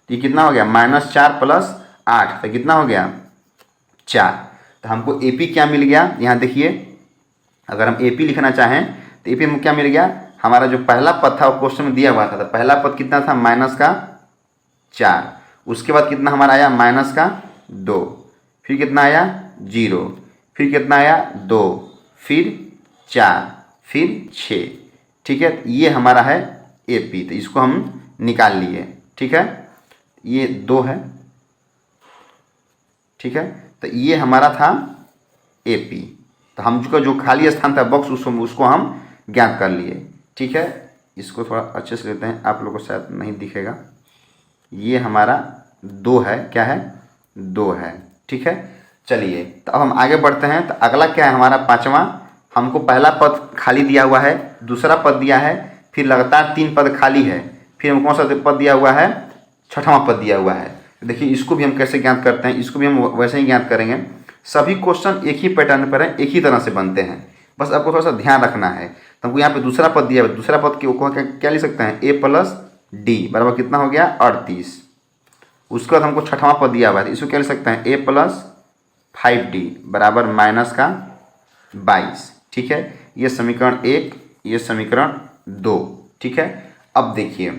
ये कितना हो गया -4 + 8, तो कितना हो गया 4। तो हमको AP क्या मिल गया, यहाँ देखिए अगर हम AP लिखना चाहें तो AP में क्या मिल गया हमारा जो पहला पद था वो क्वेश्चन में दिया हुआ था, तो पहला पद कितना था, माइनस का 4। उसके बाद कितना हमारा आया, माइनस का 2, फिर कितना आया 0, फिर कितना आया 2, फिर 4, फिर 6। ठीक है, ये हमारा है AP, तो इसको हम निकाल लिए। ठीक है, ये 2 है। ठीक है, तो ये हमारा था AP, तो हम जो खाली स्थान था बॉक्स उसको हम ज्ञात कर लिए। ठीक है, इसको थोड़ा अच्छे से लेते हैं, आप लोगों को शायद नहीं दिखेगा। ये हमारा 2 है, क्या है 2 है। ठीक है, चलिए तो अब हम आगे बढ़ते हैं। तो अगला क्या है हमारा 5वां, हमको पहला पद खाली दिया हुआ है, दूसरा पद दिया है, फिर लगातार 3 पद खाली है, फिर हमको कौन सा पद दिया हुआ है, 6वां पद दिया हुआ है। देखिए इसको भी हम कैसे ज्ञात करते हैं, इसको भी हम वैसे ही ज्ञात करेंगे। सभी क्वेश्चन एक ही पैटर्न पर हैं, एक ही तरह से बनते हैं, बस आपको थोड़ा सा ध्यान रखना है। तो हमको यहाँ पे दूसरा पद दिया है, दूसरा पद को क्या लिख सकते हैं, A + D बराबर कितना हो गया 38। उसके बाद हमको 6वां पद दिया हुआ है, इसको क्या लिख सकते हैं, A + 5D बराबर -22। ठीक है, ये समीकरण 1, ये समीकरण 2। ठीक है, अब देखिए,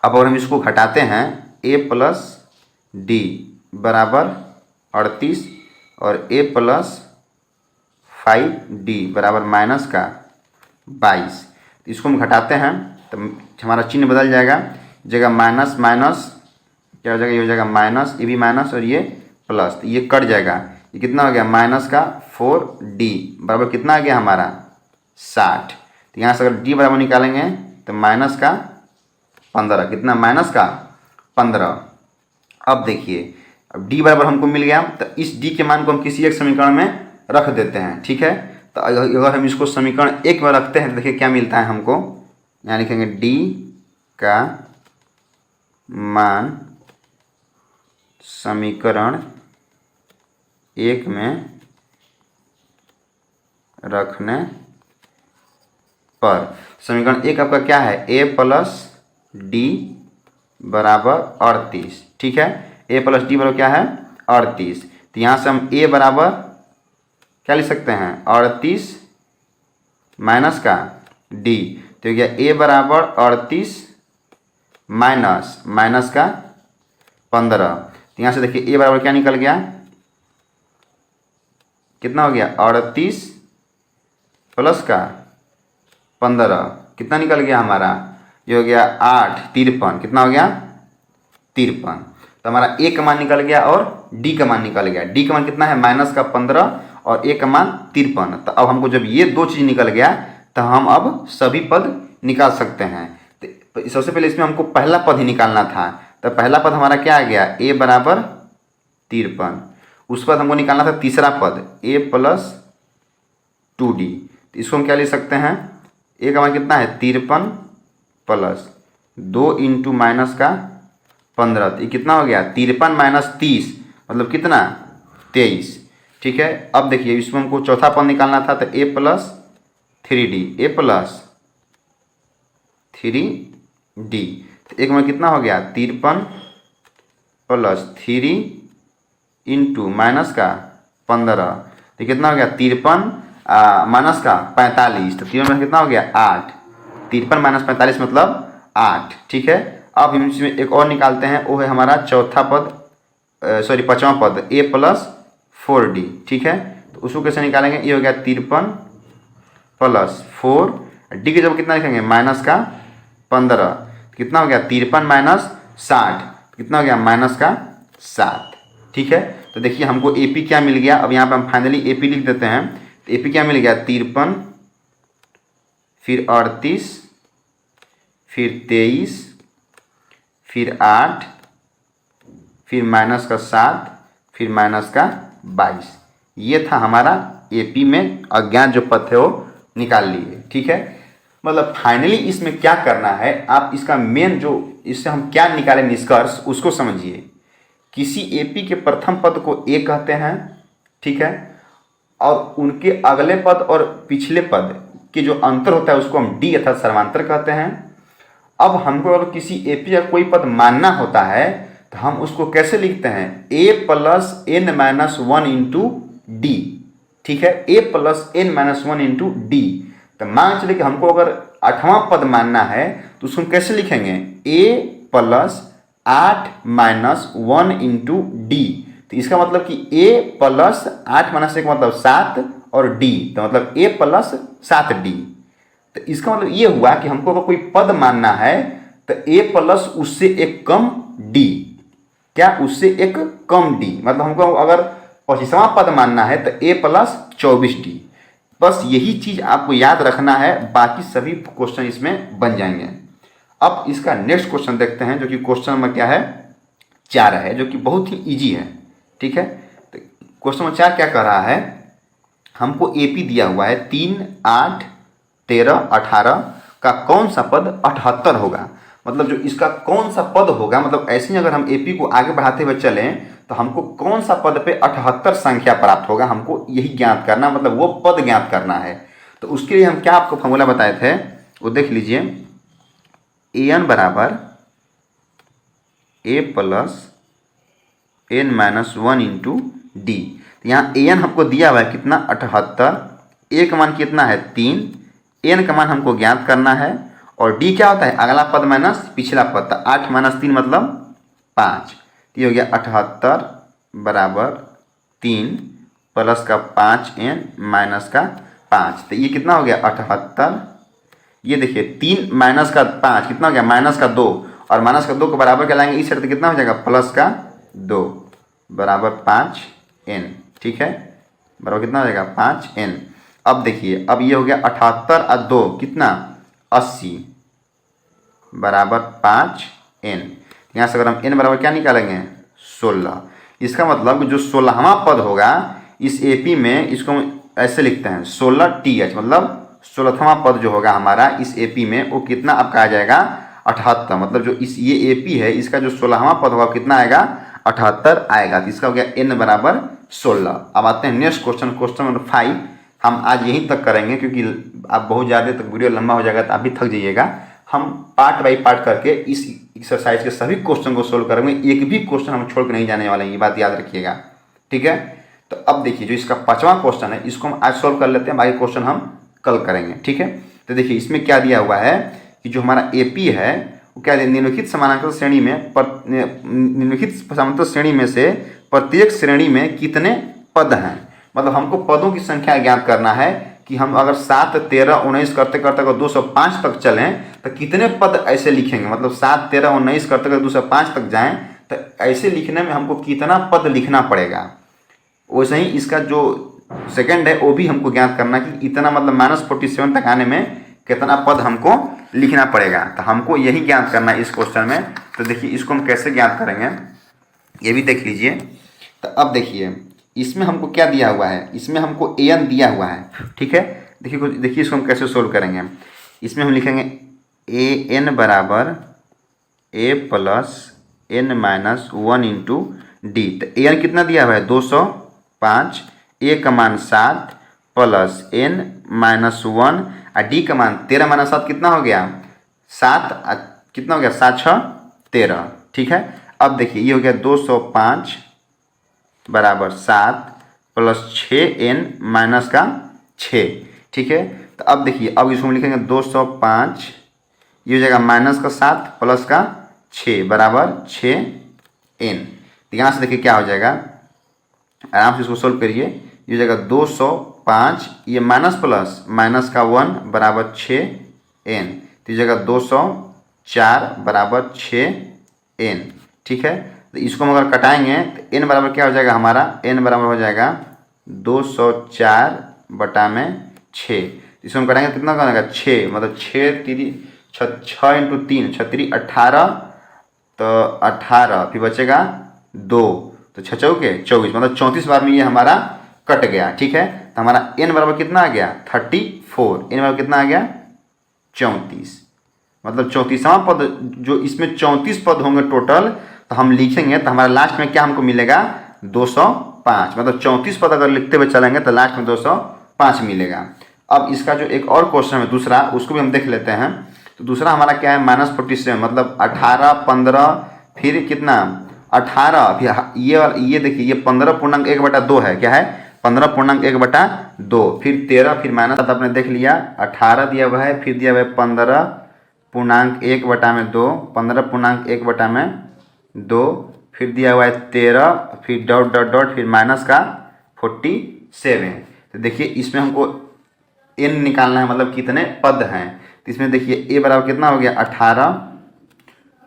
अब अगर हम इसको घटाते हैं, A + D बराबर 38 और A + 5D बराबर -22। तो इसको हम घटाते हैं तो हमारा चिन्ह बदल जाएगा, जगह माइनस माइनस क्या हो जाएगा, ये हो जाएगा माइनस, ये भी माइनस और ये प्लस, तो ये कट जाएगा। ये कितना हो गया, -4D बराबर कितना आ गया हमारा 60। तो यहाँ से अगर D बराबर निकालेंगे तो -15, कितना -15। अब देखिए, अब D बराबर हमको मिल गया, तो इस D के मान को हम किसी एक समीकरण में रख देते हैं। ठीक है, तो अगर हम इसको समीकरण 1 में रखते हैं तो देखिए क्या मिलता है हमको, यहाँ लिखेंगे D का मान समीकरण 1 में रखने पर, समीकरण 1 आपका क्या है, A + D बराबर 38। ठीक है, A + D बराबर क्या है 38। तो यहाँ से हम A बराबर क्या लिख सकते हैं, 38 माइनस का D, तो क्या A बराबर 38 माइनस का 15। तो यहाँ से देखिए A बराबर क्या निकल गया, कितना हो गया 38 प्लस का 15, कितना निकल गया हमारा, ये हो गया 8 53, कितना हो गया 53। तो हमारा A का मान निकल गया और D का मान निकल गया। D का मान कितना है, -15 और A का मान 53। तो अब हमको जब ये दो चीज़ निकल गया तो हम अब सभी पद निकाल सकते हैं। तो सबसे पहले इसमें हमको पहला पद ही निकालना था, तो पहला पद हमारा क्या आ गया, A बराबर 53। उसके बाद हमको निकालना था तीसरा पद A + 2D, तो इसको हम क्या ले सकते हैं, A का मान कितना है 53 प्लस 2 × -15, तो ये कितना हो गया 53 - 30 मतलब कितना 23। ठीक है, अब देखिए इसमें हमको चौथा पद निकालना था, तो A + 3D, A + 3D, तो एक में कितना हो गया 53 प्लस 3 × -15, तो कितना हो गया 53 माइनस का 45, तो 3 में कितना हो गया 8, 53 - 45 मतलब 8। ठीक है, अब हम इसमें एक और निकालते हैं, वो है हमारा चौथा पद, सॉरी 5वां पद A + 4D। ठीक है, तो उसको कैसे निकालेंगे, ये हो गया 53 प्लस 4, D की जब कितना लिखेंगे -15, कितना हो गया 53 - 60, कितना हो गया -7। ठीक है, तो देखिए हमको AP क्या मिल गया, अब यहाँ पे हम फाइनली AP लिख देते हैं। तो AP क्या मिल गया 53, फिर 38, फिर 23, फिर 8, फिर -7, फिर -22। ये था हमारा AP में अज्ञात जो पद थे वो निकाल लिए। ठीक है, मतलब फाइनली इसमें क्या करना है, आप इसका मेन जो इससे हम क्या निकालें निष्कर्ष उसको समझिए। किसी AP के प्रथम पद को A कहते हैं, ठीक है, और उनके अगले पद और पिछले पद के जो अंतर होता है उसको हम D अर्थात सर्वांतर कहते हैं। अब हमको अगर किसी AP का कोई पद मानना होता है तो हम उसको कैसे लिखते हैं, A + n - 1 × D। ठीक है, A + n - 1 × D। तो मान चलिए कि हमको अगर 8वां पद मानना है तो उसको हम कैसे लिखेंगे, a plus 8 minus 1 into d. तो इसका मतलब कि a प्लस 8 माइनस 1 मतलब 7 और d तो मतलब a प्लस 7d। तो इसका मतलब ये हुआ कि हमको अगर कोई पद मानना है तो a प्लस उससे एक कम d, क्या उससे एक कम d, मतलब हमको अगर 25वां पद मानना है तो a प्लस 24d। बस यही चीज आपको याद रखना है, बाकी सभी क्वेश्चन इसमें बन जाएंगे। अब इसका नेक्स्ट क्वेश्चन देखते हैं जो कि क्वेश्चन नंबर क्या है 4 है, जो कि बहुत ही इजी है। ठीक है, तो क्वेश्चन नंबर 4 क्या कर रहा है, हमको एपी दिया हुआ है 3, 8, 13, 18 का कौन सा पद 78 होगा। मतलब जो इसका कौन सा पद होगा, मतलब ऐसे ही अगर हम एपी को आगे बढ़ाते हुए चलें तो हमको कौन सा पद पे 78 संख्या प्राप्त होगा, हमको यही ज्ञात करना, मतलब वो पद ज्ञात करना है। तो उसके लिए हम क्या आपको फॉर्मूला बताए थे वो देख लीजिए, an बराबर a plus n minus 1 into d. तो यहाँ an हमको दिया हुआ है कितना 78, a का मान कितना है 3, n का मान हमको ज्ञात करना है, और d क्या होता है अगला पद माइनस पिछला पद, 8 माइनस 3 मतलब 5। तो ये हो गया 78 बराबर 3 प्लस का 5n माइनस का 5। तो ये कितना हो गया 78, ये देखिए 3 माइनस का 5 कितना हो गया माइनस का 2, और माइनस का 2 को बराबर क्या लाएंगे इस शर्त कितना हो जाएगा प्लस का 2 बराबर 5n। ठीक है, बराबर कितना हो जाएगा 5n। अब देखिए अब ये हो गया 78 और 2 कितना 80 बराबर 5n। यहाँ से अगर हम n बराबर क्या निकालेंगे 16। इसका मतलब जो 16वां पद होगा इस एपी में, इसको हम ऐसे लिखते हैं 16th, मतलब 16वां पद जो होगा हमारा इस एपी में वो कितना आपका आ जाएगा 78। मतलब जो इस ये एपी है इसका जो 16वां पद होगा कितना आएगा 78 आएगा। तो इसका हो गया n बराबर 16। अब आते हैं नेक्स्ट क्वेश्चन, क्वेश्चन नंबर 5। हम आज यहीं तक करेंगे क्योंकि आप बहुत ज़्यादा तक वीडियो लंबा हो जाएगा तो आप भी थक जाइएगा। हम पार्ट बाई पार्ट करके इस एक्सरसाइज के सभी क्वेश्चन को सोल्व करेंगे, एक भी क्वेश्चन हम छोड़ के नहीं जाने वाले हैं, ये बात याद रखिएगा। ठीक है, तो अब देखिए जो इसका 5वां क्वेश्चन है इसको हम आज सोल्व कर लेते हैं, बाकी क्वेश्चन हम कल करेंगे। ठीक है, तो देखिए इसमें क्या दिया हुआ है कि जो हमारा एपी है वो क्या है, निम्नलिखित समानांतर श्रेणी में निम्नलिखित समानांतर श्रेणी में से प्रत्येक श्रेणी में कितने पद हैं। मतलब हमको पदों की संख्या ज्ञात करना है कि हम अगर 7, 13, 19 करते करते अगर 205 तक चलें तो कितने पद ऐसे लिखेंगे। मतलब 7, 13, 19 करते करते 205 तक जाएं तो ऐसे लिखने में हमको कितना पद लिखना पड़ेगा। वैसे ही इसका जो सेकंड है वो भी हमको ज्ञात करना कि इतना मतलब -47 तक आने में कितना पद हमको लिखना पड़ेगा। तो हमको यही ज्ञात करना है इस क्वेश्चन में। तो देखिए इसको हम कैसे ज्ञात करेंगे ये भी देख लीजिए। तो अब देखिए इसमें हमको क्या दिया हुआ है, इसमें हमको an दिया हुआ है। ठीक है, देखिए इसको हम कैसे सोल्व करेंगे। इसमें हम लिखेंगे an बराबर a plus n minus 1 into d. तो an कितना दिया हुआ है 205, a का मान 7 प्लस n माइनस 1 और d का मान 13 माइनस 7 कितना हो गया 7, कितना हो गया 7, 6, 13। ठीक है, अब देखिए ये हो गया 205 बराबर 7 प्लस 6n माइनस का 6। ठीक है, तो अब देखिए अब इसको हम लिखेंगे 205, ये हो जाएगा माइनस का 7 प्लस का 6 बराबर 6n। तो यहाँ से देखिए क्या हो जाएगा, आराम से इसको सोल्व करिए। ये हो जाएगा 205, ये माइनस प्लस माइनस का 1 बराबर 6n। तो ये जगह 204 बराबर 6n। ठीक है, तो इसको हम अगर कटाएंगे तो n बराबर क्या हो जाएगा हमारा, n बराबर हो जाएगा 204 बटा में 6। इसको हम कटाएंगे कितना बनेगा 6, मतलब 6 इंटू 3 36 18, तो 18 फिर बचेगा 2, तो 6 चौके 24, मतलब 34 बार में ये हमारा कट गया। ठीक है, तो हमारा n बराबर कितना आ गया 34, n बराबर कितना आ गया 34। मतलब 34वां पद, जो इसमें 34 पद होंगे टोटल, तो हम लिखेंगे तो हमारा लास्ट में क्या हमको मिलेगा 205। मतलब 34 पद अगर लिखते हुए चलेंगे तो लास्ट में 205 मिलेगा। अब इसका जो एक और क्वेश्चन है दूसरा, उसको भी हम देख लेते हैं। तो दूसरा हमारा क्या है -47, मतलब 18, 15 फिर कितना 18, फिर ये देखिए ये 15 पूर्णांक 1/2 है, क्या है 15.1/2, फिर 13, फिर माइनस आपने देख लिया 18 दिया हुआ है, फिर दिया हुआ है 15.1/2, 15.1/2, फिर दिया हुआ है 13, फिर डॉट डॉट डॉट, फिर माइनस का 47। तो देखिए इसमें हमको n निकालना है, मतलब कितने पद हैं। तो इसमें देखिए a बराबर कितना हो गया 18,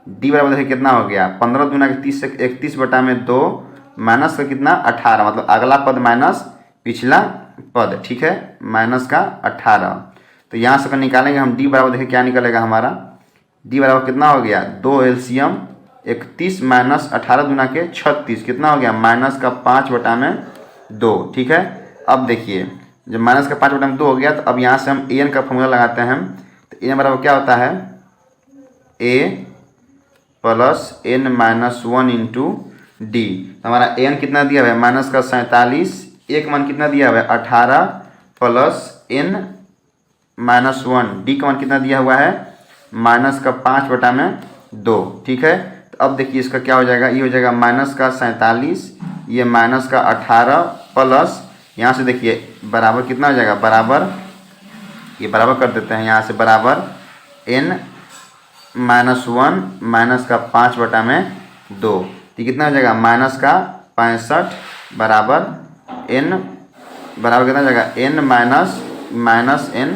d बराबर देखिए कितना हो गया 15 दूना 30 से 31/2, माइनस का कितना 18, मतलब अगला पद माइनस पिछला पद, ठीक है, माइनस का 18। तो यहाँ से निकालेंगे हम d बराबर देखिए क्या निकलेगा हमारा, d बराबर कितना हो गया 2 LCM 31 माइनस 18 दूना के 36, कितना हो गया माइनस का 5/2, ठीक है। अब देखिए जब माइनस का 5/2 हो गया, तो अब यहाँ से हम an का फॉर्मूला लगाते हैं हम। तो n बराबर क्या होता है a plus n-1 into D. हमारा n कितना दिया हुआ है माइनस का 47, एक मान कितना दिया हुआ है 18 प्लस n-1, डी का मान कितना दिया हुआ है माइनस का 5/2, ठीक है। तो अब देखिए इसका क्या हो जाएगा, ये हो जाएगा माइनस का 47, ये माइनस का 18 प्लस यहाँ से देखिए बराबर कितना हो जाएगा, बराबर ये बराबर कर देते हैं यहाँ से, बराबर n-1 माइनस का 5/2, तो कितना हो जाएगा माइनस का 65 बराबर n बराबर कितना हो जाएगा n माइनस n,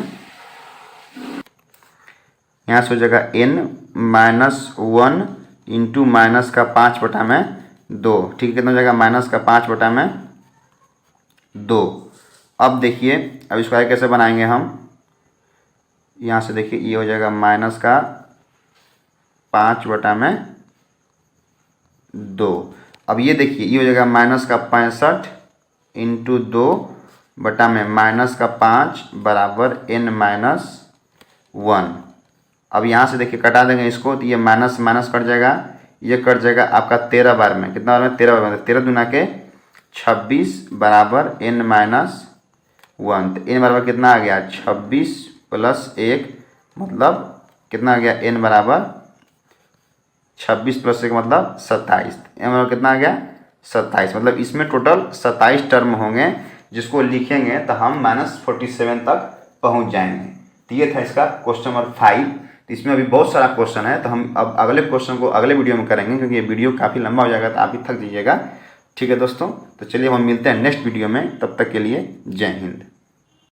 यहाँ से हो जाएगा n-1 इंटू माइनस का 5/2, ठीक है, कितना हो जाएगा माइनस का 5/2। अब देखिए अब इसको आगे कैसे बनाएंगे हम, यहाँ से देखिए ये हो जाएगा माइनस का 5/2। अब ये देखिए ये हो जाएगा माइनस का 65 इंटू 2 माइनस का 5 बराबर n-1। अब यहाँ से देखिए कटा देंगे इसको, तो ये माइनस माइनस कट जाएगा, ये कट जाएगा आपका 13 बार में, कितना बार में 13 बार में, 13 दूना के 26 बराबर n-1। तो n बराबर कितना आ गया 26 प्लस 1, मतलब कितना आ गया n बराबर 26 प्लस 1 मतलब 27, n बराबर कितना आ गया 27, मतलब इसमें टोटल 27 टर्म होंगे, जिसको लिखेंगे तो हम -47 तक पहुंच जाएंगे। तो ये था इसका क्वेश्चन नंबर 5। तो इसमें अभी बहुत सारा क्वेश्चन है, तो हम अब अगले क्वेश्चन को अगले वीडियो में करेंगे, क्योंकि ये वीडियो काफ़ी लंबा हो जाएगा, तो आप भी थक जाइएगा, ठीक है दोस्तों। तो चलिए हम मिलते हैं नेक्स्ट वीडियो में, तब तक के लिए जय हिंद।